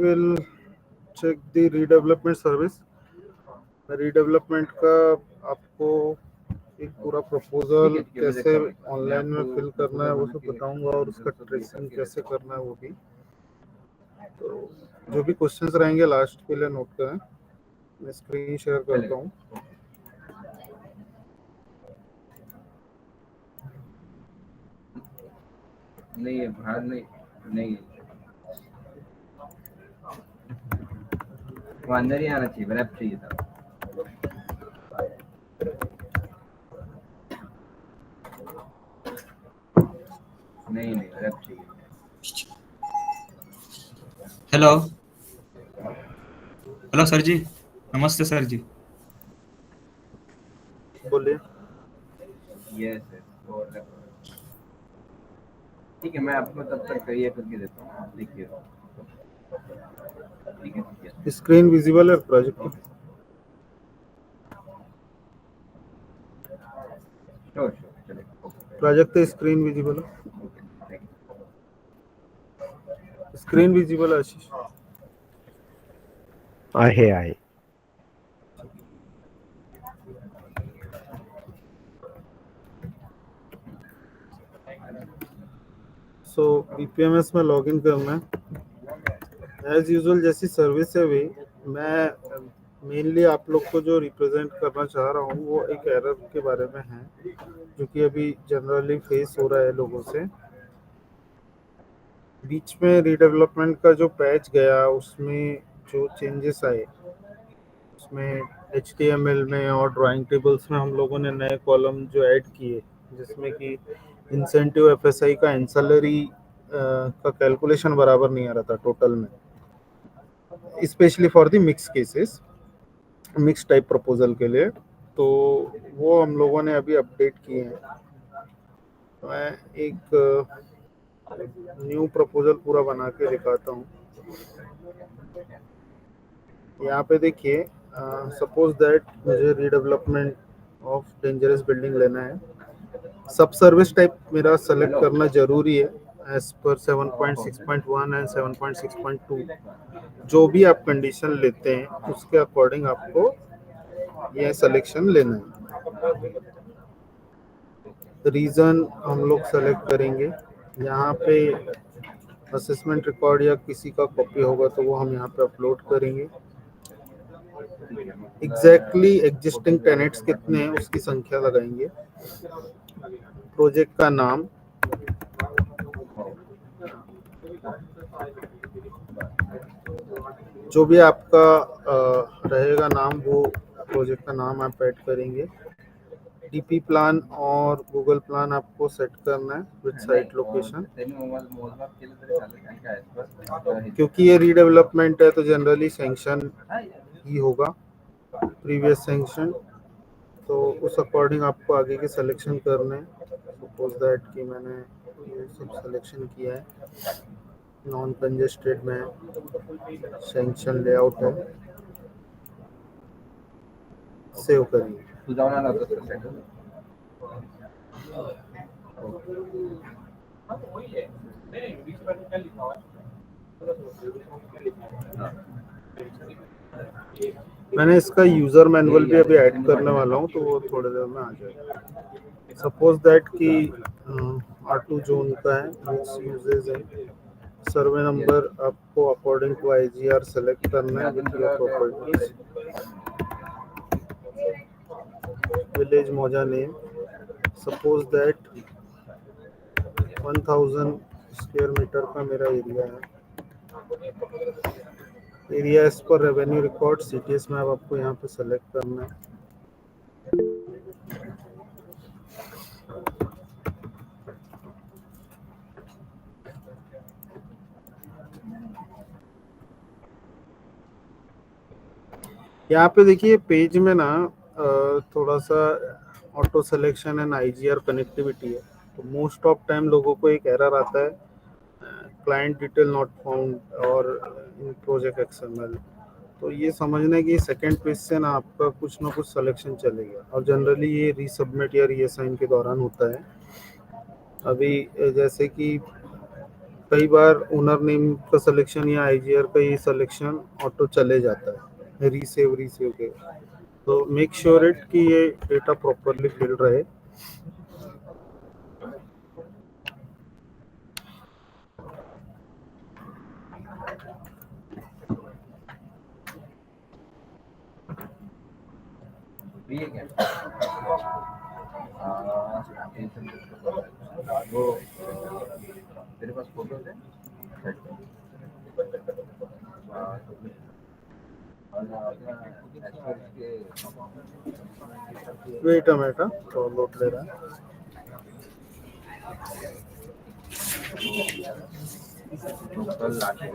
will check the redevelopment service. Redevelopment का आपको एक पूरा प्रपोजल कैसे ऑनलाइन में फिल करना है वो सब बताऊंगा, और उसका ट्रेसिंग कैसे करना है वो भी। तो जो भी क्वेश्चंस रहेंगे लास्ट के लिए नोट करें। मैं स्क्रीन शेयर करता हूँ। नहीं है बाहर, नहीं वो अंदर ही आना चाहिए, रैप चाहिए था। नहीं रैप चाहिए। हेलो हेलो सर जी, नमस्ते सर जी। बोलिए। यस ठीक है, मैं आपको तब तक ये करके देता हूँ, आप लिखिए। ठीक है स्क्रीन विजिबल है प्रोजेक्ट की? श्योर चलेगा। प्रोजेक्ट की स्क्रीन विजिबल है? स्क्रीन विजिबल है आशीष? आहे। सो बीपीएमएस में लॉगिन करना है एज यूजुअल, जैसी सर्विस है वही। मैं मेनली आप लोग को जो रिप्रेजेंट करना चाह रहा हूँ वो एक एरर के बारे में है जो कि अभी जनरली फेस हो रहा है लोगों से। बीच में रीडेवलपमेंट का जो पैच गया उसमें जो चेंजेस आए उसमें HTML में और ड्राइंग टेबल्स में हम लोगों ने नए कॉलम जो ऐड किए, जिसमें कि इंसेंटिव FSI का एंसलरी का कैलकुलेशन बराबर नहीं आ रहा था टोटल में, specially for the mix cases, mix type proposal के लिए। तो वो हम लोगों ने अभी अपडेट किए हैं। मैं एक न्यू प्रपोजल पूरा बना के दिखाता हूँ। यहाँ पे देखिए, सपोज दैट मुझे रीडेवलपमेंट ऑफ डेंजरस बिल्डिंग लेना है। सब सर्विस टाइप मेरा सेलेक्ट करना जरूरी है एज पर 7.6.1 एंड 7.6.2। जो भी आप कंडीशन लेते हैं उसके अकॉर्डिंग आपको ये सिलेक्शन लेना है। रीजन हम लोग सेलेक्ट करेंगे। यहाँ पे असेसमेंट रिकॉर्ड या किसी का कॉपी होगा तो वो हम यहाँ पे अपलोड करेंगे। एग्जैक्टली एग्जिस्टिंग टेनेट्स कितने हैं उसकी संख्या लगाएंगे। प्रोजेक्ट का नाम, जो भी आपका रहेगा नाम वो प्रोजेक्ट का नाम आप ऐड करेंगे। डीपी प्लान और गूगल प्लान आपको सेट करना है विद साइट लोकेशन। क्योंकि ये रीडेवलपमेंट है तो जनरली सैंक्शन ही होगा, प्रीवियस सैंक्शन। तो उस अकॉर्डिंग आपको आगे के सिलेक्शन करने हैं। सपोज दैट कि मैंने ये सब सिलेक्शन किया है, नॉन कंजेस्टेड में सैंक्शन लेआउट है, सेव करिए। मैंने इसका यूजर मैनुअल भी अभी ऐड करने वाला हूँ तो वो थोड़ी देर में आ जाएगा। सपोज दैट कि R2 जोन का है, मिक्स यूजेज है। सर्वे नंबर आपको अकॉर्डिंग टू IGR सेलेक्ट करना है विद योर प्रॉपर्टीज। विलेज मौजा name, suppose that 1000 square metre का मेरा एरिया है। Area as per revenue record CTS में अब आपको यहाँ पे सेलेक्ट करना है। यहाँ पे देखिए पेज में ना थोड़ा सा auto selection and IGR connectivity है, तो मोस्ट ऑफ टाइम लोगों को एक एरर आता है क्लाइंट डिटेल नॉट फाउंड और इन प्रोजेक्ट XML। तो ये समझना कि सेकंड पेज से ना आपका कुछ ना कुछ सिलेक्शन चलेगा, और जनरली ये रीसबमिट या रीअसाइन के दौरान होता है। अभी जैसे कि कई बार ओनर नेम का सिलेक्शन या आईजीआर का ये सिलेक्शन ऑटो चले जाता है रीसेव के। तो मेक श्योर इट कि ये डेटा प्रॉपरली फिल रहे। ये क्या वो तेरे पास फोटोज है वेट अ मिनट, तो लोड ले रहा है। कल आके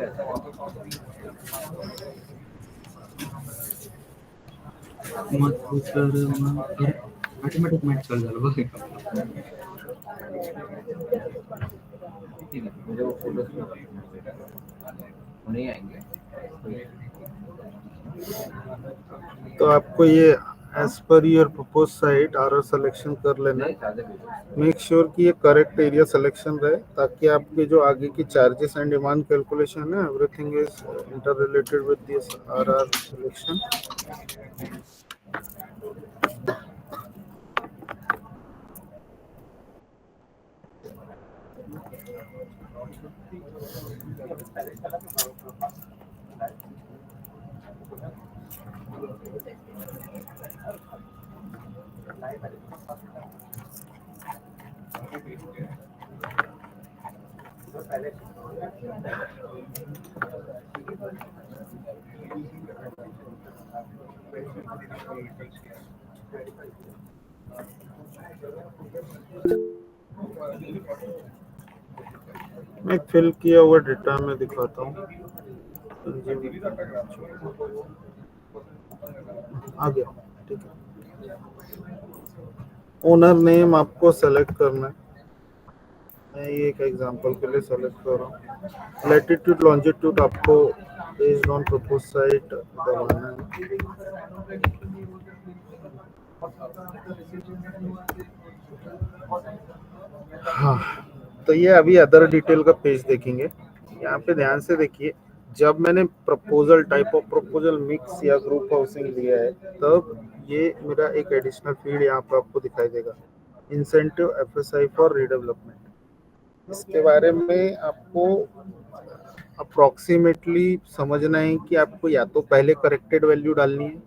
ऑटोमॅटिक मॅच चालू झालं बघ. ठीक है, मुझे वो फोटोज नहीं आएंगे। तो आपको ये as per your propose site R selection कर लेना है। मेक श्योर कि ये करेक्ट एरिया सिलेक्शन रहे ताकि आपके जो आगे की चार्जेस एंड डिमांड कैलकुलेशन है everything is interrelated with this R selection. मैं फिल किया हुआ डेटा में दिखाता हूँ। आ गया, ठीक है। ओनर नेम आपको सेलेक्ट करना है। मैं ये एक एग्जांपल के लिए सेलेक्ट कर रहा हूँ। लैटिट्यूड लॉन्जिट्यूड आपको बेस्ड ऑन प्रपोज साइट दबाना है। हाँ, तो ये अभी अदर डिटेल का पेज देखेंगे। यहाँ पे ध्यान से देखिए, जब मैंने proposal type of proposal mix या ग्रुप हाउसिंग लिया है तब ये मेरा एक एडिशनल फील्ड यहाँ पे आपको दिखाई देगा, इंसेंटिव एफएसआई फॉर रीडेवलपमेंट। इसके बारे में आपको अप्रोक्सीमेटली समझना है कि आपको या तो पहले करेक्टेड वैल्यू डालनी है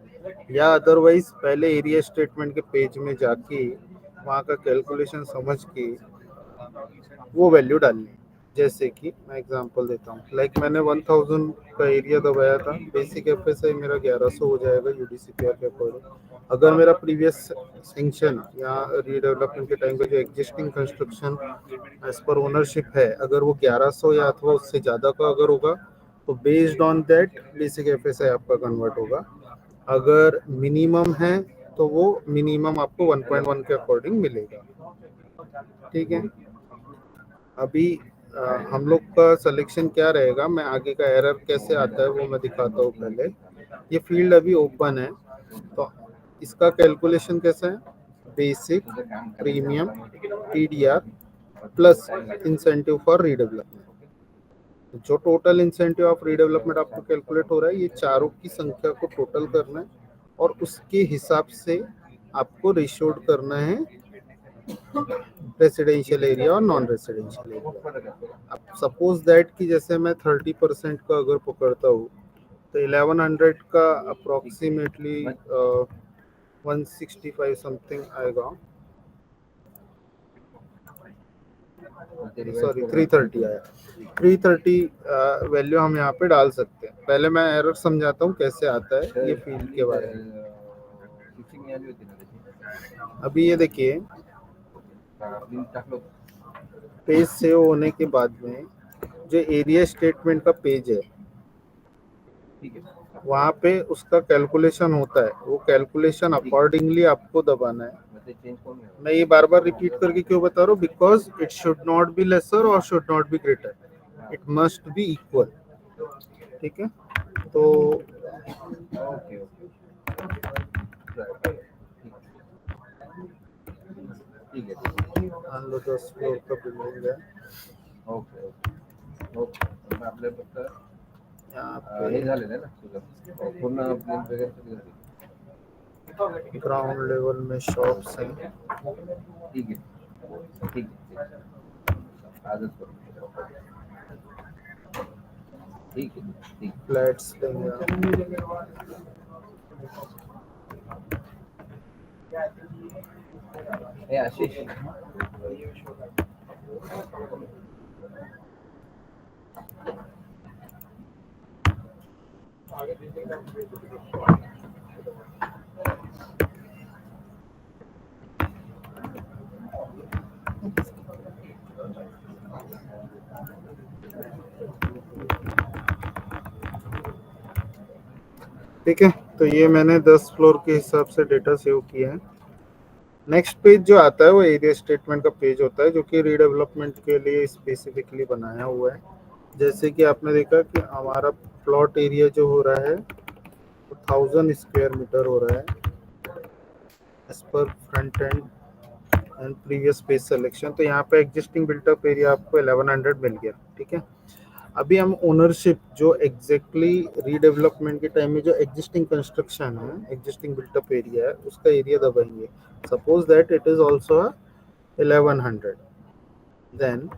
या अदरवाइज पहले एरिया स्टेटमेंट के पेज में जाके वहाँ का कैलकुलेशन समझ के वो वैल्यू डालनी है। जैसे कि मैं एग्जांपल देता हूँ, लाइक मैंने 1000 का एरिया दबाया था, बेसिक एफएसआई मेरा 1100 हो जाएगा यूडीसीपीआर के अकॉर्डिंग। अगर मेरा प्रीवियस सेंक्शन या रीडेवलपमेंट के टाइम पे जो existing construction as per ownership है, अगर वो 1100 या अथवा उससे ज़्यादा का अगर होगा तो based on that basic FSI आपका कन्वर्ट होगा। अगर मिनिमम है तो वो मिनिमम आपको 1.1 के अकॉर्डिंग मिलेगा। ठीक है, अभी हम लोग का सिलेक्शन क्या रहेगा, मैं आगे का एरर कैसे आता है वो मैं दिखाता हूँ। पहले ये फील्ड अभी ओपन है तो इसका कैलकुलेशन कैसा है, basic premium TDR plus incentive for redevelopment. जो टोटल इंसेंटिव ऑफ रीडेवलपमेंट आपको कैलकुलेट हो रहा है, ये चारों की संख्या को टोटल करना है और उसके हिसाब से आपको रेशियोड करना है रेसिडेंशियल एरिया और नॉन रेसिडेंशियल एरिया। अब सपोज दैट कि जैसे मैं 30% का अगर पकड़ता हूँ तो 1100 का अप्रोक्सीमेटली 165 समथिंग आएगा, सॉरी 330 आया। 330 वैल्यू हम यहाँ पे डाल सकते हैं। पहले मैं एरर समझाता हूँ कैसे आता है ये फील्ड के बारे में। अभी ये देखिए, पेज सेव होने के बाद में जो एरिया स्टेटमेंट का पेज है वहाँ पे उसका कैलकुलेशन होता है, वो कैलकुलेशन अकॉर्डिंगली आपको दबाना है। मैं ये बार बार रिपीट करके क्यों बता रहा हूँ, because it should not be lesser और should not be greater, it must be equal. ठीक है, तो ठीक है, 10 फ्लोर का बिल्डिंग है। Okay, okay. मग आपल्या फक्त यहाँ हे पे झालेलं आहे ना तुझं पूर्ण प्लेन वगैरे सगळं झालं. ग्राउंड लेवल में शॉप्स हैं. ठीक आहे. ठीक आहे. आजच करू. ठीक आहे. ठीक. फ्लैट्स लेंगे. हे आशिष. ठीक है, तो ये मैंने 10 फ्लोर के हिसाब से डेटा सेव किया है. नेक्स्ट पेज जो आता है वो एरिया स्टेटमेंट का पेज होता है, जो कि रीडेवलपमेंट के लिए स्पेसिफिकली बनाया हुआ है. जैसे कि आपने देखा कि हमारा प्लॉट एरिया जो हो रहा है वो 1000 स्क्वायर मीटर हो रहा है as per front end and previous page selection. तो यहाँ पे एग्जिस्टिंग बिल्टअप एरिया आपको 1100 मिल गया. ठीक है, अभी हम ओनरशिप जो एग्जैक्टली रीडेवलपमेंट के टाइम में जो एग्जिस्टिंग कंस्ट्रक्शन है, एग्जिस्टिंग बिल्टअप एरिया है, उसका एरिया दबाएंगे. Suppose that it is also 1100. Then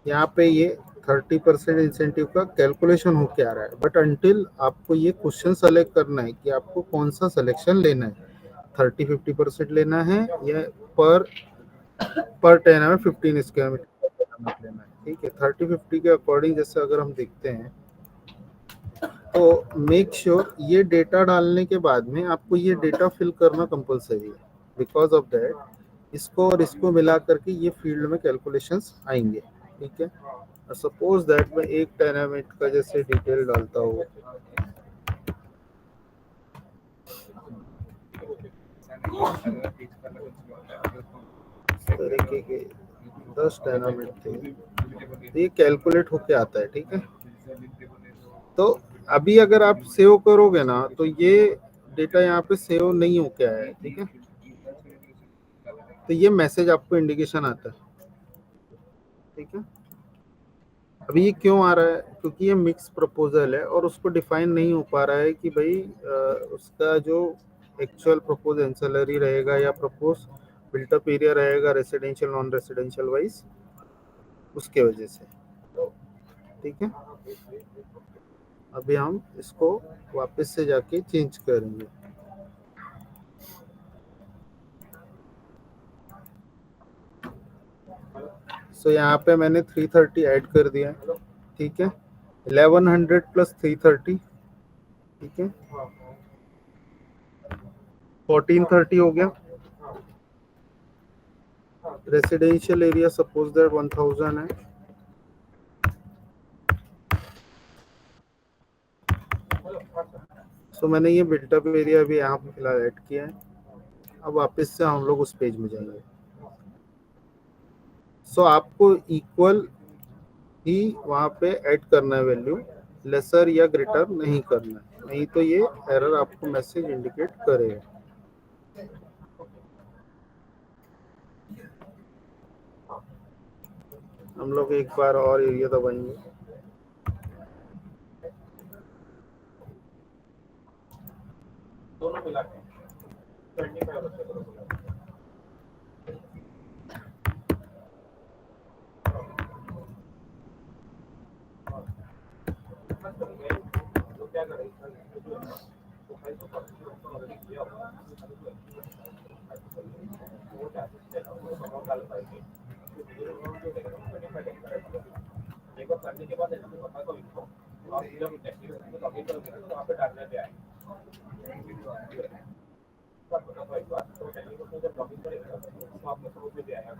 यहाँ पे ये 30% इंसेंटिव का कैलकुलेशन होके आ रहा है. बट अंटिल आपको ये क्वेश्चन सेलेक्ट करना है कि आपको कौन सा सिलेक्शन लेना है, 30-50% लेना है या पर 10 में 15 स्क्वायर मीटर लेना है. ठीक है, 30-50 के अकॉर्डिंग जैसे अगर हम देखते हैं तो मेक श्योर ये डेटा डालने के बाद में आपको ये डेटा फिल करना कंपलसरी है. बिकॉज ऑफ दैट इसको और इसको मिला करके ये फील्ड में कैलकुलेशंस आएंगे. ठीक है, सपोज दैट मैं एक टेनामेंट का जैसे डिटेल डालता हूँ, तरीके के 10 टेनामेंट थे, ये कैलकुलेट होके आता है. ठीक है, तो अभी अगर आप सेव करोगे ना तो ये डेटा यहाँ पे सेव नहीं होके आया है. ठीक है, तो ये मैसेज आपको इंडिकेशन आता है. ठीक है, अभी ये क्यों आ रहा है, क्योंकि ये मिक्स प्रपोजल है और उसको डिफाइन नहीं हो पा रहा है कि भाई उसका जो एक्चुअल प्रपोज एंसेलरी रहेगा या प्रपोज बिल्टअप एरिया रहेगा रेसिडेंशियल नॉन रेसिडेंशियल वाइज, उसके वजह से. ठीक है, अभी हम इसको वापस से जाके चेंज करेंगे. सो यहाँ पे मैंने 330 ऐड कर दिया. ठीक है, 1100 प्लस 330. ठीक है, 1430 हो गया. रेसिडेंशियल एरिया सपोज दैट 1000 है. सो मैंने ये बिल्टअप एरिया भी यहाँ पे फिलहाल ऐड किया है. अब वापस से हम लोग उस पेज में जाएंगे. सो आपको इक्वल ही वहाँ पे ऐड करना है वैल्यू, लेसर या ग्रेटर नहीं करना है, नहीं तो ये एरर आपको मैसेज इंडिकेट करेगा. हम लोग एक बार और एरिया दबाएंगे. दोनों मिला के 25 तो क्या करें, करने के बाद आप जब लॉगिन करोगे तो वहाँ पे डालने पे आएगा. जब लॉगिन करेगा तो आपको समझ में आएगा.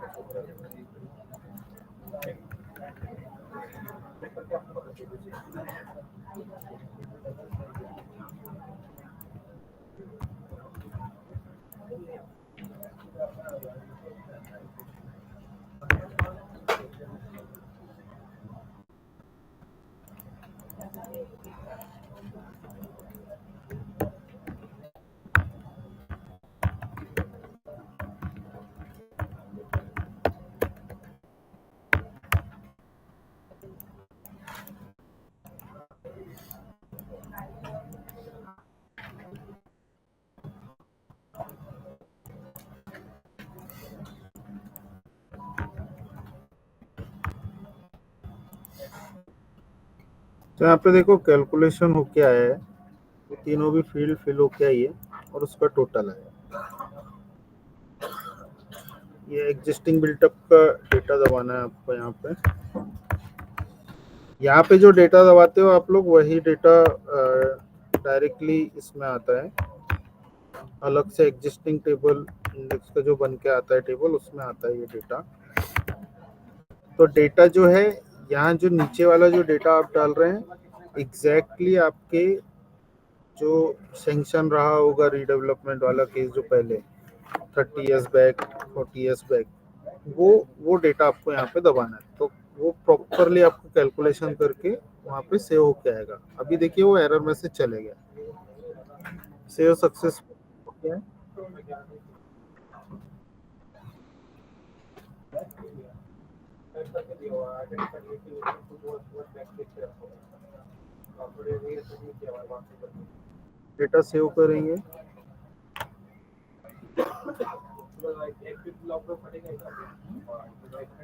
तो यहाँ पे देखो कैलकुलेशन हो क्या है, वो तीनों भी फील्ड फिल हो क्या है और उसका टोटल है। ये एग्जिस्टिंग बिल्टअप का डेटा दबाना है आपको। यहाँ पे जो डेटा दबाते हो आप लोग, वही डेटा डायरेक्टली इसमें आता है। अलग से एग्जिस्टिंग टेबल इंडेक्स का जो बन के आता है टेबल, उसमें आता है ये डेटा। तो डेटा जो है यहाँ, जो नीचे वाला जो डेटा आप डाल रहे हैं, एग्जैक्टली आपके जो सेंक्शन रहा होगा रीडेवलपमेंट वाला केस जो पहले 30 ईयर्स बैक 40 ईयर्स बैक, वो डेटा आपको यहाँ पे दबाना है। तो वो प्रॉपरली आपको कैलकुलेशन करके वहाँ पे सेव होके आएगा। अभी देखिए वो एरर मैसेज चले गया, सेव सक्सेस हो गया है। डेटा सेव करेंगे,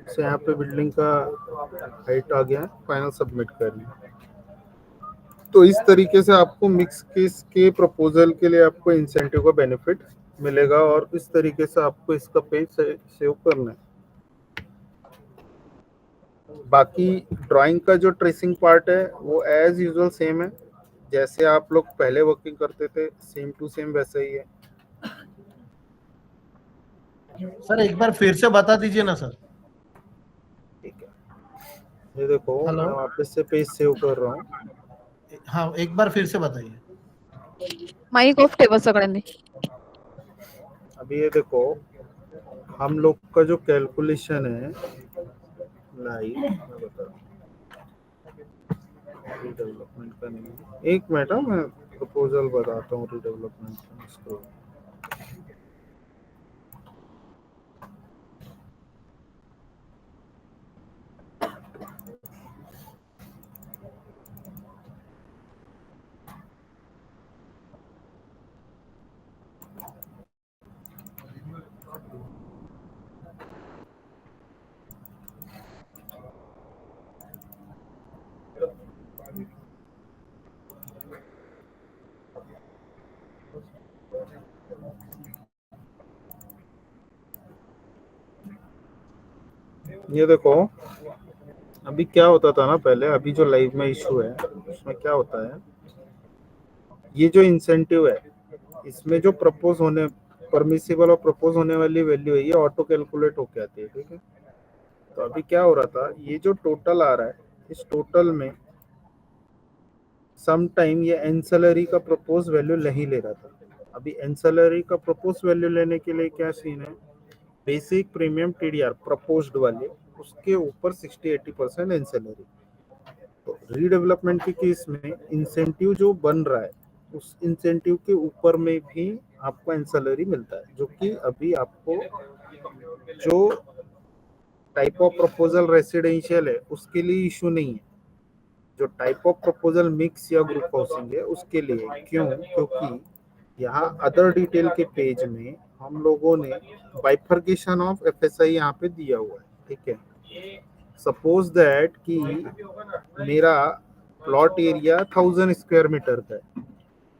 से यहाँ पे बिल्डिंग का हाइट आ गया है, फाइनल सबमिट करना। तो इस तरीके से आपको मिक्स केस के प्रपोजल के लिए आपको इंसेंटिव का बेनिफिट मिलेगा, और इस तरीके से आपको इसका पेज सेव करना है। बाकी ड्राइंग का जो ट्रेसिंग पार्ट है वो एज यूजुअल सेम है, जैसे आप लोग पहले वर्किंग करते थे, सेम टू सेम वैसा ही है। सर एक बार फिर से बता दीजिए ना सर। ठीक है, ये देखो हेलो। मैं वापस से पेज सेव कर रहा हूँ। हाँ एक बार फिर से बताइए। माइक ऑफ ठेवा सगळ्यांनी। अभी ये देखो हम लोग का जो कैलकुलेशन है लाइव, मैं बता रहा हूँ रीडेवलपमेंट का नहीं है। एक मिनट, मैं प्रपोजल बताता हूँ रीडेवलपमेंट का इसको। ये देखो अभी क्या होता था ना पहले, अभी जो लाइव में इशू है उसमें क्या होता है, ये जो इंसेंटिव है इसमें जो प्रपोज होने परमिसिबल और प्रपोज होने वाली वैल्यू है, ये ऑटो कैलकुलेट होके आती है। ठीक है, तो अभी क्या हो रहा था, ये जो टोटल आ रहा है, इस टोटल में सम टाइम ये एंसेलरी का प्रपोज वैल्यू नहीं ले रहा था। अभी एंसेलरी का प्रपोज वैल्यू लेने के लिए क्या सीन है, बेसिक प्रीमियम टीडीआर प्रपोज्ड वाले, उसके ऊपर 60-80% एंसेलरी। तो रीडेवलपमेंट के केस में इंसेंटिव जो बन रहा है, उस इंसेंटिव के ऊपर में भी आपको एंसेलरी मिलता है, जो कि अभी आपको जो टाइप ऑफ प्रपोजल रेसिडेंशियल है उसके लिए इशू नहीं है। जो टाइप ऑफ प्रपोजल मिक्स या ग्रुप हाउसिंग है उसके लिए। क्यों? क्योंकि यहाँ अदर डिटेल के पेज में हम लोगों ने बाइफर्केशन ऑफ एफएसआई यहाँ पे दिया हुआ है। ठीक है, सपोज दैट कि मेरा प्लॉट एरिया 1000 स्क्वायर मीटर का है,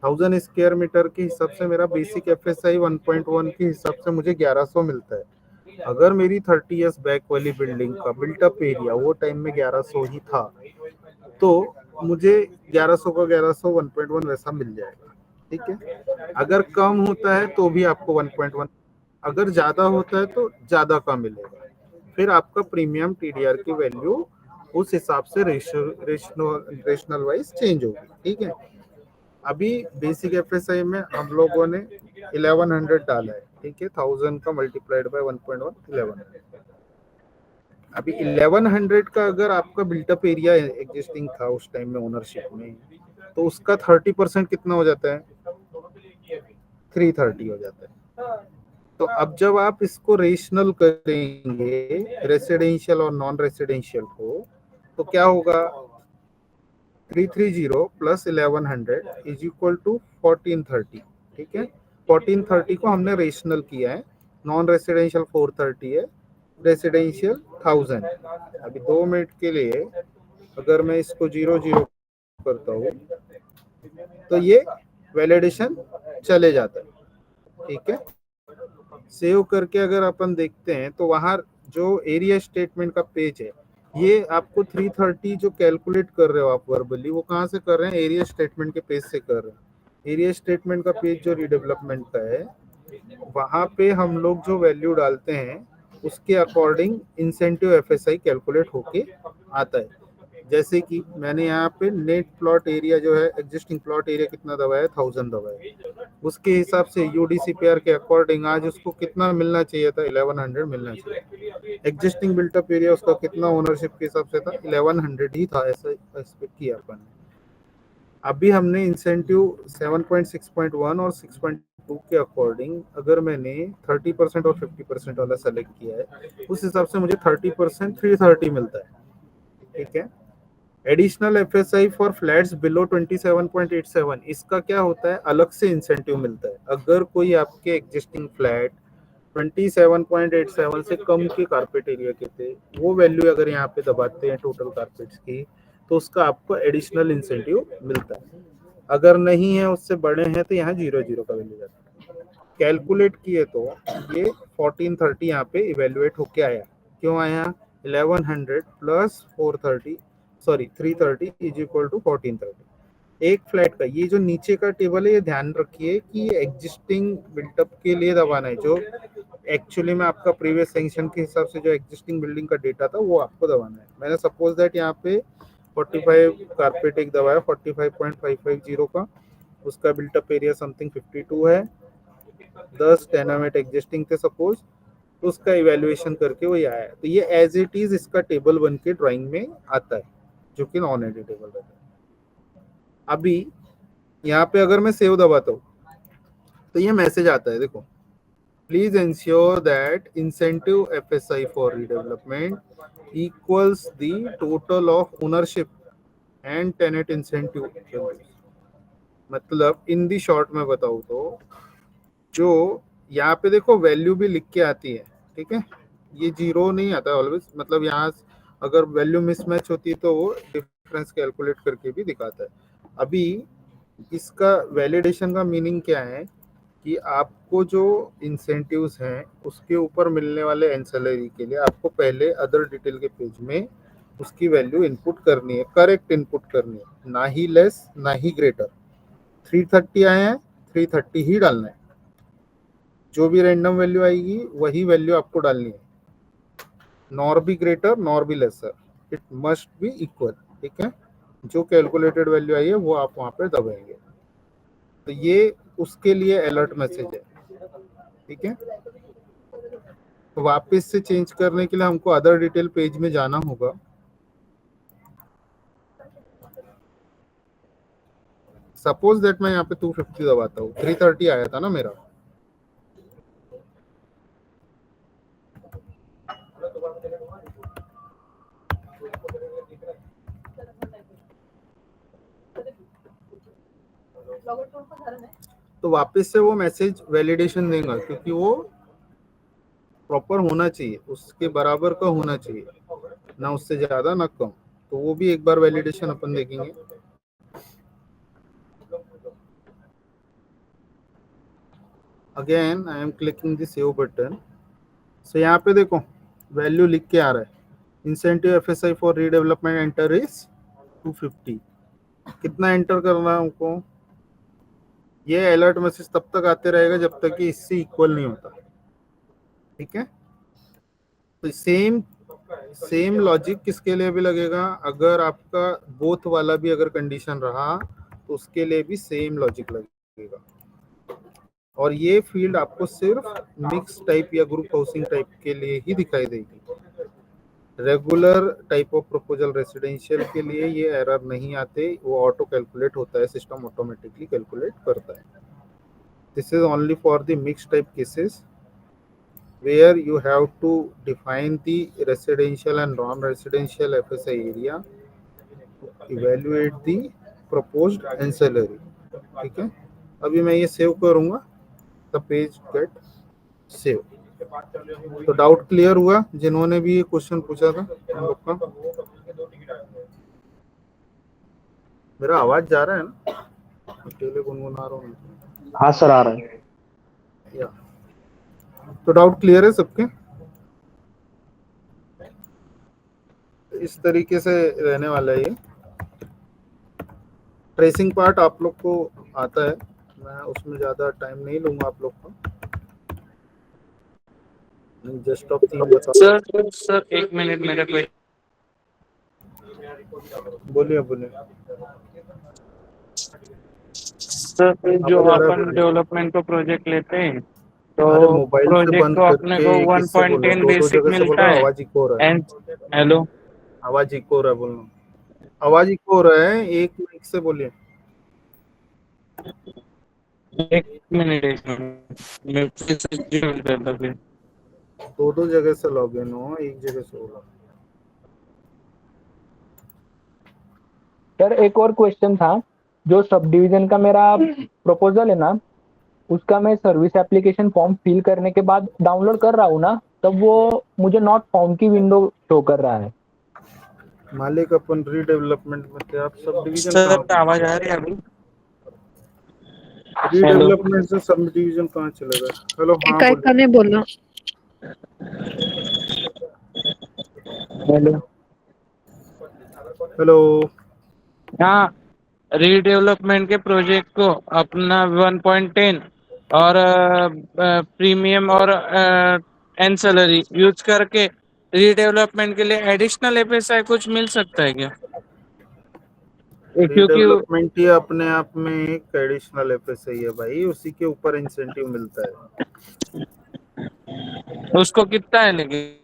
1000 स्क्वायर मीटर के हिसाब से मेरा बेसिक एफएसआई 1.1 के हिसाब से मुझे 1100 मिलता है। अगर मेरी 30 इयर्स बैक वाली बिल्डिंग का बिल्टअप एरिया वो टाइम में 1100 ही था, तो मुझे 1100 का 1100 1.1 वैसा मिल जाएगा। ठीक है, अगर कम होता है तो भी आपको 1.1, अगर ज्यादा होता है तो ज्यादा का मिलेगा। फिर आपका प्रीमियम टीडीआर की वैल्यू उस हिसाब से रेशनल वाइज चेंज होगी। ठीक है, अभी बेसिक एफएसआई में हम लोगों ने 1100 डाला है। ठीक है, 1000 का मल्टीप्लाइड बाय 1.1 1100। अभी 1100 का अगर आपका बिल्टअप एरिया एग्जिस्टिंग था उस टाइम में ओनरशिप में, तो उसका 30% कितना हो जाता है, 330 हो जाता है। तो अब जब आप इसको रेशनल करेंगे रेसिडेंशियल और नॉन रेसिडेंशियल को, तो क्या होगा, 330 प्लस 1100 इज इक्वल टू 1430। ठीक है, 1430 को हमने रेशनल किया है, नॉन रेसिडेंशियल 430 है, रेसिडेंशियल 1000। अभी 2 मिनट के लिए अगर मैं इसको 0 0 करता हूँ तो ये वैलिडेशन चले जाता है। ठीक है, सेव करके अगर अपन देखते हैं तो वहां जो एरिया स्टेटमेंट का पेज है, ये आपको 330 जो कैलकुलेट कर रहे हो आप वर्बली, वो कहाँ से कर रहे हैं? एरिया स्टेटमेंट के पेज से कर रहे हैं। एरिया स्टेटमेंट का पेज जो रीडेवलपमेंट का है, वहां पे हम लोग जो वैल्यू डालते हैं उसके अकॉर्डिंग इंसेंटिव एफएसआई कैलकुलेट होके आता है। जैसे कि मैंने यहाँ पे नेट प्लॉट एरिया जो है, एग्जिस्टिंग प्लॉट एरिया कितना दबाया है? 1000 दबाया है। उसके हिसाब से यूडीसीपीआर के अकॉर्डिंग आज उसको कितना मिलना चाहिए था? 1100 मिलना चाहिए। एग्जिस्टिंग बिल्टअप एरिया उसका कितना ओनरशिप के हिसाब से था? 1100 ही था, ऐसा एक्सपेक्ट किया अपन। अभी हमने इंसेंटिव 7.6.1 और 6.2 के अकॉर्डिंग अगर मैंने 30% और 50% वाला सेलेक्ट किया है, उस हिसाब से मुझे 30% 330 मिलता है। ठीक है, additional FSI for flats below 27.87, इसका क्या होता है? अलग से इंसेंटिव मिलता है। अगर कोई आपके एग्जिस्टिंग फ्लैट 27.87 से कम के कारपेट एरिया के थे, वो वैल्यू अगर यहाँ पे दबाते हैं टोटल कारपेट्स की, तो उसका आपको एडिशनल इंसेंटिव मिलता है। अगर नहीं है, उससे बड़े हैं, तो यहाँ 00 का वैल्यू जाता है। कैलकुलेट किए तो ये 1430 यहाँ पे इवेल्युएट होके आया। क्यों आया? 1100 plus 430 sorry 330 is equal to 1430। एक फ्लैट का ये जो नीचे का टेबल है, ये ध्यान रखिए कि ये एग्जिस्टिंग बिल्टअप के लिए दबाना है। जो एक्चुअली में आपका प्रीवियस सेंक्शन के हिसाब से जो एग्जिस्टिंग बिल्डिंग का डेटा था, वो आपको दबाना है। मैंने सपोज दैट यहाँ पे 45 कारपेट एक दबाया 45.550 का, उसका बिल्टअप एरिया समथिंग 52 है, 10 टेनामेट एग्जिस्टिंग थे सपोज, तो उसका इवैल्यूएशन करके वो आया है। तो ये एज इट इज इसका टेबल बन के ड्राइंग में आता है, जो कि नॉन एडिटेबल रहता है। अभी यहाँ पे अगर मैं सेव दबाता हूँ तो ये मैसेज आता है, देखो, please ensure that incentive FSI for redevelopment equals the total of ownership and tenant incentive. मतलब इन दी शॉर्ट में बताऊँ तो जो यहाँ पे देखो वैल्यू भी लिख के आती है। ठीक है, ये 0 नहीं आता ऑलवेज, मतलब यहाँ अगर वैल्यू मिसमैच होती है तो वो डिफरेंस कैलकुलेट करके भी दिखाता है। अभी इसका वैलिडेशन का मीनिंग क्या है कि आपको जो इंसेंटिव्स हैं उसके ऊपर मिलने वाले एंसेलरी के लिए आपको पहले अदर डिटेल के पेज में उसकी वैल्यू इनपुट करनी है, करेक्ट इनपुट करनी है, ना ही लेस ना ही ग्रेटर। 330 आए हैं, 330 ही डालना है। जो भी रैंडम वैल्यू आएगी वही वैल्यू आपको डालनी है, nor be greater nor be lesser, it must be equal. ठीक है, जो कैलकुलेटेड वैल्यू आई है वो आप वहां पे दबाएंगे। तो ये उसके लिए अलर्ट मैसेज है। ठीक है, तो वापस से चेंज करने के लिए हमको अदर डिटेल पेज में जाना होगा। सपोज दैट मैं यहाँ पे 250 दबाता हूँ, 330 आया था ना मेरा, तो वापस से वो मैसेज वैलिडेशन देगा, क्योंकि वो प्रॉपर होना चाहिए, उसके बराबर का होना चाहिए, ना उससे ज्यादा ना कम। तो वो भी एक बार वैलिडेशन अपन देखेंगे। Again I am clicking the save button. So यहाँ पे देखो वैल्यू लिख के आ रहा है, incentive FSI for redevelopment enter is 250। कितना एंटर करना है हमको? ये अलर्ट मैसेज तब तक आते रहेगा जब तक कि इससे इक्वल नहीं होता। ठीक है, तो सेम लॉजिक किसके लिए भी लगेगा? अगर आपका बोथ वाला भी अगर कंडीशन रहा तो उसके लिए भी सेम लॉजिक लगेगा। और ये फील्ड आपको सिर्फ मिक्स टाइप या ग्रुप हाउसिंग टाइप के लिए ही दिखाई देगी। Regular type of proposal residential के लिए ये एरर नहीं आते, वो ऑटो कैलकुलेट होता है, सिस्टम ऑटोमेटिकली कैलकुलेट करता है। This is only for the mix type cases where you have to define the residential and non-residential FSI area to evaluate the proposed ancillary। ठीक है, अभी मैं ये सेव करूंगा, द पेज गेट सेव। तो doubt clear हुआ जिन्होंने भी ये क्वेश्चन पूछा था हम लोग का? मेरा आवाज जा रहा है ना? अकेले गुनगुना रहा हूँ मैं। हाँ सर आ रहा है। या तो डाउट क्लियर है सबके? इस तरीके से रहने वाला है ये। ट्रेसिंग पार्ट आप लोग को आता है, मैं उसमें ज़्यादा टाइम नहीं लूँगा आप लोग का। जस्ट ऑफ 3 बता। सर 1 मिनट मेरा कोई बोलिए बोलिए। सर जो आवाज आ रहा है अपन बोलिए। डेवलपमेंट को प्रोजेक्ट लेते हैं अरे तो मोबाइल से प्रोजेक्ट बंद को अपने करके को किससे बोलो? 1.10 दो बेसिक जगह से बोल मिलता रहा है, है आवाज इको हो रहा है। एंड हेलो आवाज इको हो रहा है, बोलना। आवाज इको हो रहा है, एक माइक से बोलिए। 1 मिनट मैं फिर से join करता फिर। दो जगह से लॉग इन हो, एक जगह से बोलो। सर एक और क्वेश्चन था, जो सब डिवीजन का मेरा प्रपोजल है ना, उसका मैं सर्विस एप्लीकेशन फॉर्म फिल करने के बाद डाउनलोड कर रहा हूँ ना, तब वो मुझे नॉट फाउंड की विंडो शो कर रहा है। मालिक अपन रीडेवलपमेंट में थे, आप सब डिवीजन सर कहाँ? आवाज आ रही है अभी? रीडेवलपमेंट से सब डिवीजन कहाँ चलेगा? हेलो, हाँ एका बोलिए। एकाने बोला. Hello hello. हाँ, रीडेवलपमेंट के प्रोजेक्ट को अपना 1.10 और प्रीमियम और एंसेलरी यूज करके रीडेवलपमेंट के लिए एडिशनल एफएसआई कुछ मिल सकता है क्या? क्योंकि रीडेवलपमेंट ही अपने आप में एक एडिशनल एफएसआई है भाई, उसी के ऊपर इंसेंटिव मिलता है। उसको कितना है लेकिन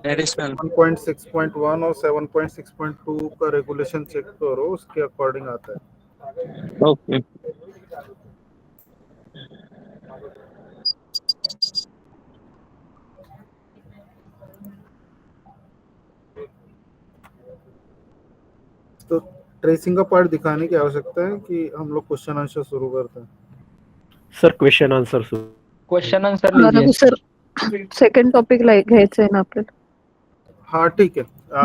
एडिशनल? 1.6.1 और 7.6.2 का रेगुलेशन चेक करो, उसके अकॉर्डिंग आता है। ओके तो ट्रेसिंग का पार्ट दिखाने की आवश्यकता है कि हम लोग क्वेश्चन आंसर शुरू करते हैं? Sir question answer question answer Raghu लीजिए। सर सेकंड टॉपिक घ्यायचं आहे ना आपल्याला. हाँ ठीक है।